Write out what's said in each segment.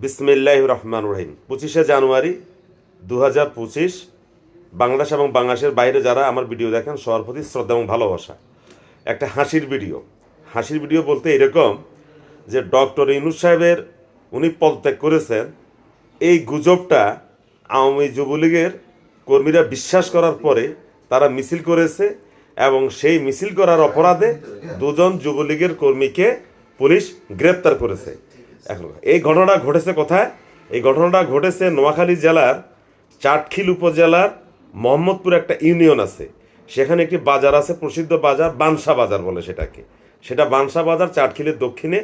বিসমিল্লাহির রহমানির রহিম। 25শে জানুয়ারি 2025। বাংলাদেশ এবং বাংলাদেশের বাইরে যারা আমার ভিডিও দেখেন সবার প্রতি শ্রদ্ধা এবং ভালোবাসা। একটা হাসির ভিডিও বলতে এরকম যে ডক্টর ইউনূস সাহেবের উনি পদত্যাগ করেছেন, এই গুজবটা আওয়ামী যুবলীগের কর্মীরা বিশ্বাস করার পরে তারা মিছিল করেছে এবং সেই মিছিল করার অপরাধে দুজন যুবলীগের কর্মীকে পুলিশ গ্রেপ্তার করেছে। এখন এই ঘটনাটা ঘটেছে কোথায়? এই ঘটনাটা ঘটেছে নোয়াখালী জেলার চাটখিল উপজেলার মোহাম্মদপুর একটা ইউনিয়ন আছে, সেখানে একটি বাজার আছে, প্রসিদ্ধ বাজার বানসা বাজার বলে সেটাকে। সেটা বানসা বাজার চাটখিলের দক্ষিণে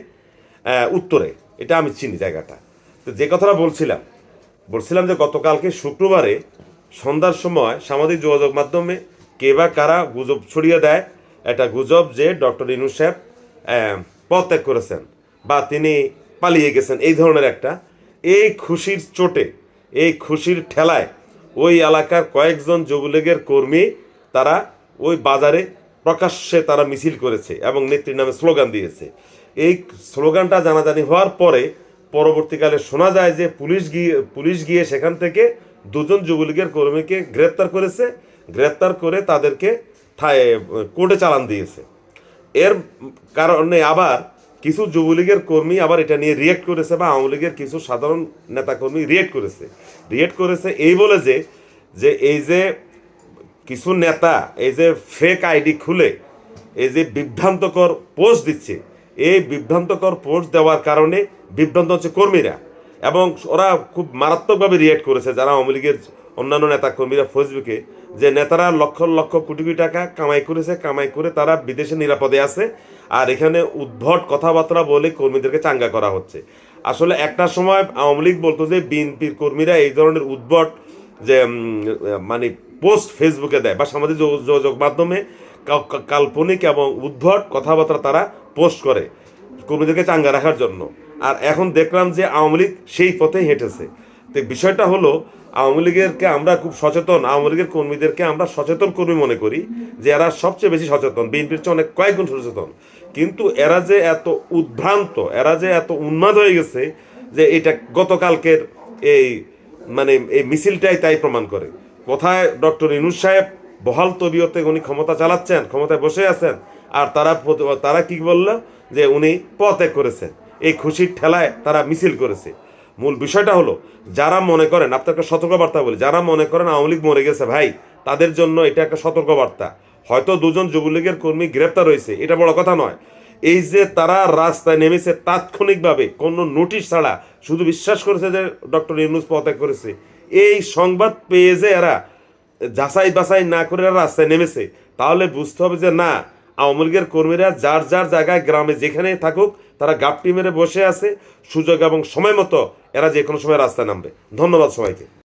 উত্তরে, এটা আমি চিনি জায়গাটা। তো যে কথাটা বলছিলাম যে গতকালকে শুক্রবারে সন্ধ্যার সময় সামাজিক যোগাযোগ মাধ্যমে কে বা কারা গুজব ছড়িয়ে দেয়, একটা গুজব যে ডক্টর ইউনূস সাহেব পদত্যাগ করেছেন বা তিনি পালিয়ে গেছেন, এই ধরনের একটা। এই খুশির চোটে, এই খুশির ঠেলায় ওই এলাকার কয়েকজন যুবলীগের কর্মী তারা ওই বাজারে প্রকাশ্যে তারা মিছিল করেছে এবং নেত্রীর নামে স্লোগান দিয়েছে। এই স্লোগানটা জানাজানি হওয়ার পরে পরবর্তীকালে শোনা যায় যে পুলিশ গিয়ে সেখান থেকে দুজন যুবলীগের কর্মীকে গ্রেপ্তার করে তাদেরকে কোর্টে চালান দিয়েছে। এর কারণে আবার কিছু যুবলীগের কর্মী আবার এটা নিয়ে রিয়েক্ট করেছে, বা আওয়ামী লীগের কিছু সাধারণ নেতাকর্মী রিয়েক্ট করেছে এই বলে যে এই যে কিছু নেতা এই যে ফেক আইডি খুলে এই যে বিভ্রান্তকর পোস্ট দিচ্ছে, এই বিভ্রান্তকর পোস্ট দেওয়ার কারণে বিভ্রান্ত হচ্ছে কর্মীরা, এবং ওরা খুব মারাত্মকভাবে রিয়েক্ট করেছে যারা আওয়ামী লীগের অন্যান্য নেতাকর্মীরা ফেসবুকে, যে নেতারা লক্ষ লক্ষ কোটি কোটি টাকা কামাই করে তারা বিদেশে নিরাপদে আছে, আর এখানে উদ্ভট কথাবার্তা বলে কর্মীদেরকে চাঙ্গা করা হচ্ছে। আসলে একটা সময় আওয়ামী লীগ বলতো যে বিএনপির কর্মীরা এই ধরনের উদ্ভট যে মানে পোস্ট ফেসবুকে দেয় বা সামাজিক যোগাযোগ মাধ্যমে কাল্পনিক এবং উদ্ভট কথাবার্তা তারা পোস্ট করে কর্মীদেরকে চাঙ্গা রাখার জন্য। আর এখন দেখলাম যে আওয়ামী লীগ সেই পথে হেঁটেছে। তো বিষয়টা হলো, আওয়ামী লীগেরকে আমরা খুব সচেতন, আওয়ামী লীগের কর্মীদেরকে আমরা সচেতন কর্মী মনে করি, যে এরা সবচেয়ে বেশি সচেতন, বিএনপির চেয়ে অনেক কয়েকগুণ সচেতন। কিন্তু এরা যে এত উদ্ভ্রান্ত, এরা যে এত উন্মাদ হয়ে গেছে, যে এটা গতকালকের এই এই মিছিলটাই তাই প্রমাণ করে। কোথায় ডক্টর ইউনূস সাহেব বহাল তবিয়তে উনি ক্ষমতা চালাচ্ছেন, ক্ষমতায় বসে আছেন, আর তারা কি বলল যে উনি পদত্যাগ করেছেন। এই খুশির ঠেলায় তারা মিছিল করেছে। মূল বিষয়টা হলো, যারা মনে করেন, আপনাকে সতর্কবার্তা বলি, যারা মনে করেন আওয়ামী লীগ মরে গেছে ভাই, তাদের জন্য এটা একটা সতর্কবার্তা। হয়তো দুজন যুবলীগের কর্মী গ্রেপ্তার হয়েছে, এটা বড় কথা নয়। এই যে তারা রাস্তায় নেমেছে তাৎক্ষণিকভাবে কোনো নোটিশ ছাড়া, শুধু বিশ্বাস করেছে যে ডক্টর ইউনূস পদত্যাগ করেছে, এই সংবাদ পেয়ে যে এরা যাচাই বাছাই না করে এরা রাস্তায় নেমেছে, তাহলে বুঝতে হবে যে না, আওয়ামী লীগের কর্মীরা যার যার জায়গায় গ্রামে যেখানে থাকুক তারা গাপটি মেরে বসে আছে, সুযোগ এবং সময় মতো এরা যে কোনো সময় রাস্তায় নামবে। ধন্যবাদ সবাইকে।